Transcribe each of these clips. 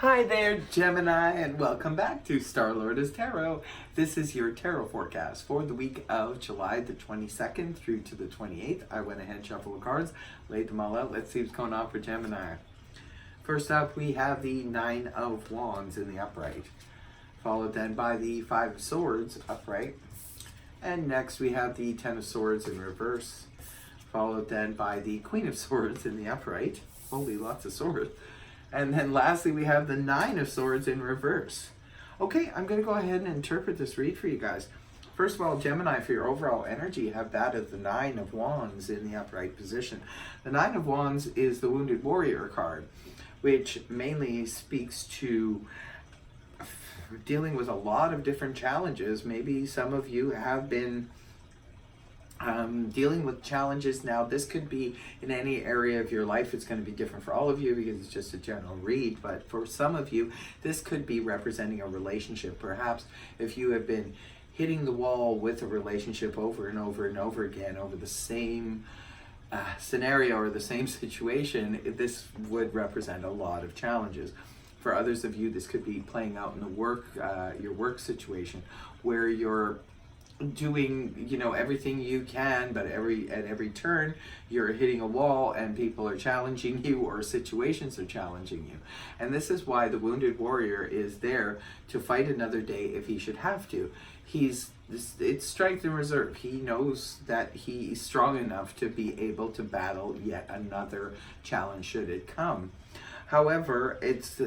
Hi there, Gemini, and welcome back to Star Lord's Tarot. This is your tarot forecast for the week of July the 22nd through to the 28th. I went ahead, shuffled the cards, laid them all out. Let's see what's going on for Gemini. First up, we have the Nine of Wands in the upright, followed then by the Five of Swords upright. And next we have the Ten of Swords in reverse, followed then by the Queen of Swords in the upright. Holy, lots of swords. And then lastly, we have the Nine of Swords in reverse. Okay, I'm going to go ahead and interpret this read for you guys. First of all, Gemini, for your overall energy, you have that of the Nine of Wands in the upright position. The Nine of Wands is the Wounded Warrior card, which mainly speaks to dealing with a lot of different challenges. Maybe some of you have been dealing with challenges. Now, this could be in any area of your life. It's going to be different for all of you because it's just a general read, but for some of you, this could be representing a relationship. Perhaps if you have been hitting the wall with a relationship over and over and over again over the same scenario or the same situation, this would represent a lot of challenges. For others of you, this could be playing out in the your work situation, where you're doing everything you can, but at every turn you're hitting a wall and people are challenging you or situations are challenging you. And this is why the Wounded Warrior is there to fight another day if he should have to. It's strength and reserve. He knows that he's strong enough to be able to battle yet another challenge should it come. However, it's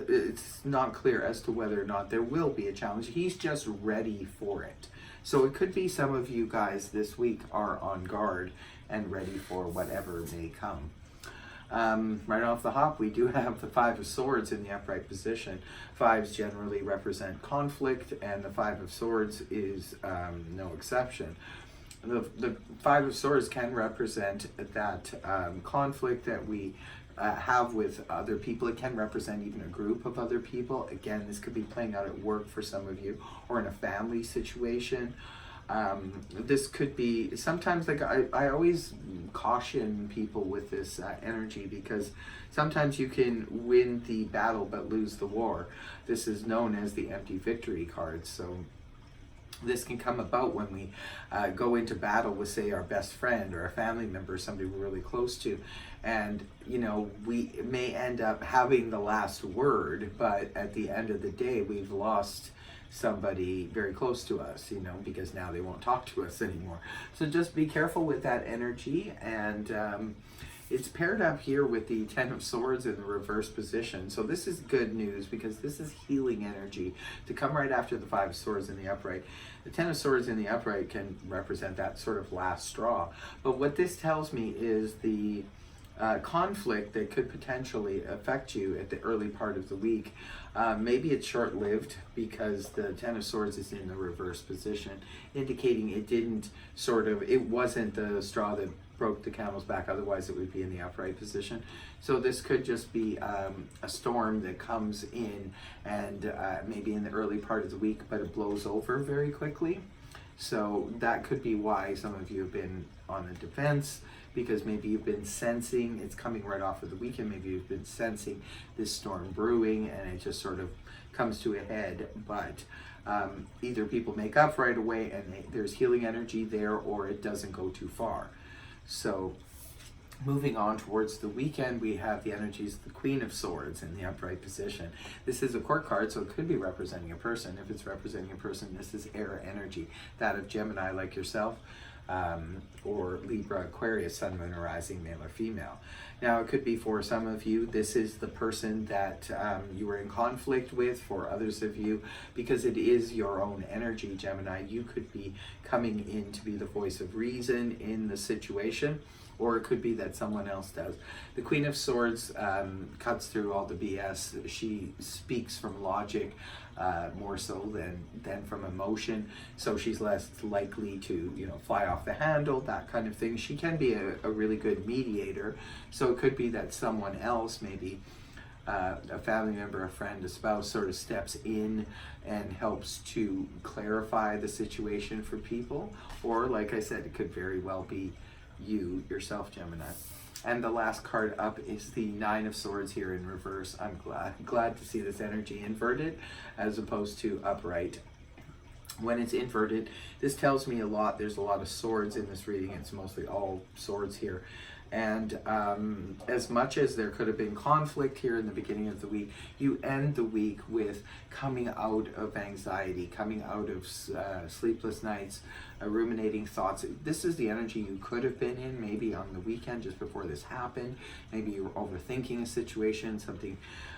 not clear as to whether or not there will be a challenge. He's just ready for it. So it could be some of you guys this week are on guard and ready for whatever may come. Right off the hop, we do have the Five of Swords in the upright position. Fives generally represent conflict, and the Five of Swords is no exception. The Five of Swords can represent that conflict that we have with other people. It can represent even a group of other people. Again, this could be playing out at work for some of you, or in a family situation. This could be sometimes, like I always caution people with this energy, because sometimes you can win the battle but lose the war. This is known as the empty victory card. So this can come about when we go into battle with, say, our best friend or a family member, somebody we're really close to, and we may end up having the last word, but at the end of the day we've lost somebody very close to us, because now they won't talk to us anymore. So just be careful with that energy. And it's paired up here with the Ten of Swords in the reverse position. So this is good news, because this is healing energy to come right after the Five of Swords in the upright. The Ten of Swords in the upright can represent that sort of last straw. But what this tells me is the conflict that could potentially affect you at the early part of the week. Maybe it's short-lived, because the Ten of Swords is in the reverse position, indicating it wasn't the straw that broke the camel's back, otherwise it would be in the upright position. So this could just be a storm that comes in and maybe in the early part of the week, but it blows over very quickly. So that could be why some of you have been on the defense, because maybe you've been sensing it's coming right off of the weekend. Maybe you've been sensing this storm brewing, and it just sort of comes to a head. But either people make up right away and there's healing energy there, or it doesn't go too far. So moving on towards the weekend, we have the energies of the Queen of Swords in the upright position. This is a court card, so it could be representing a person. If it's representing a person, this is air energy, that of Gemini like yourself, or Libra, Aquarius, Sun, Moon, or Rising, male or female. Now, it could be for some of you, this is the person that you were in conflict with. For others of you, because it is your own energy, Gemini, you could be coming in to be the voice of reason in the situation, or it could be that someone else does. The Queen of Swords cuts through all the BS. She speaks from logic more so than from emotion, so she's less likely to fly off the handle, that kind of thing. She can be a really good mediator, so it could be that someone else, maybe a family member, a friend, a spouse, sort of steps in and helps to clarify the situation for people. Or, like I said, it could very well be you yourself, Gemini. And the last card up is the Nine of Swords here in reverse. I'm glad to see this energy inverted as opposed to upright. When it's inverted, this tells me a lot. There's a lot of swords in this reading. It's mostly all swords here. And as much as there could have been conflict here in the beginning of the week, you end the week with coming out of anxiety, coming out of sleepless nights, ruminating thoughts. This is the energy you could have been in maybe on the weekend just before this happened. Maybe you were overthinking a situation,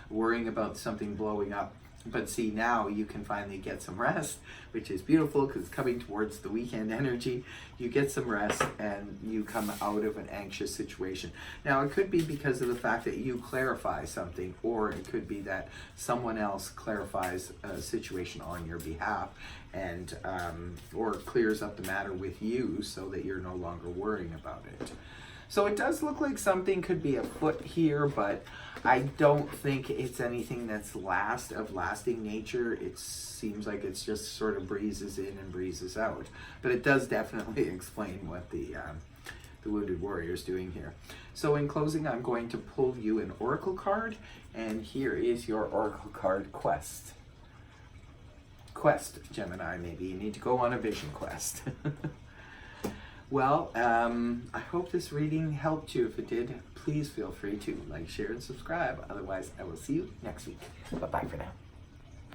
worrying about something blowing up. But see, now you can finally get some rest, which is beautiful because it's coming towards the weekend energy. You get some rest and you come out of an anxious situation. Now, it could be because of the fact that you clarify something, or it could be that someone else clarifies a situation on your behalf and or clears up the matter with you so that you're no longer worrying about it. So it does look like something could be afoot here, but I don't think it's anything that's lasting nature. It seems like it's just sort of breezes in and breezes out. But it does definitely explain what the Wounded Warrior is doing here. So in closing, I'm going to pull you an oracle card, and here is your oracle card, Quest. Quest, Gemini, maybe you need to go on a vision quest. Well, I hope this reading helped you. If it did, please feel free to like, share, and subscribe. Otherwise, I will see you next week. Bye-bye for now.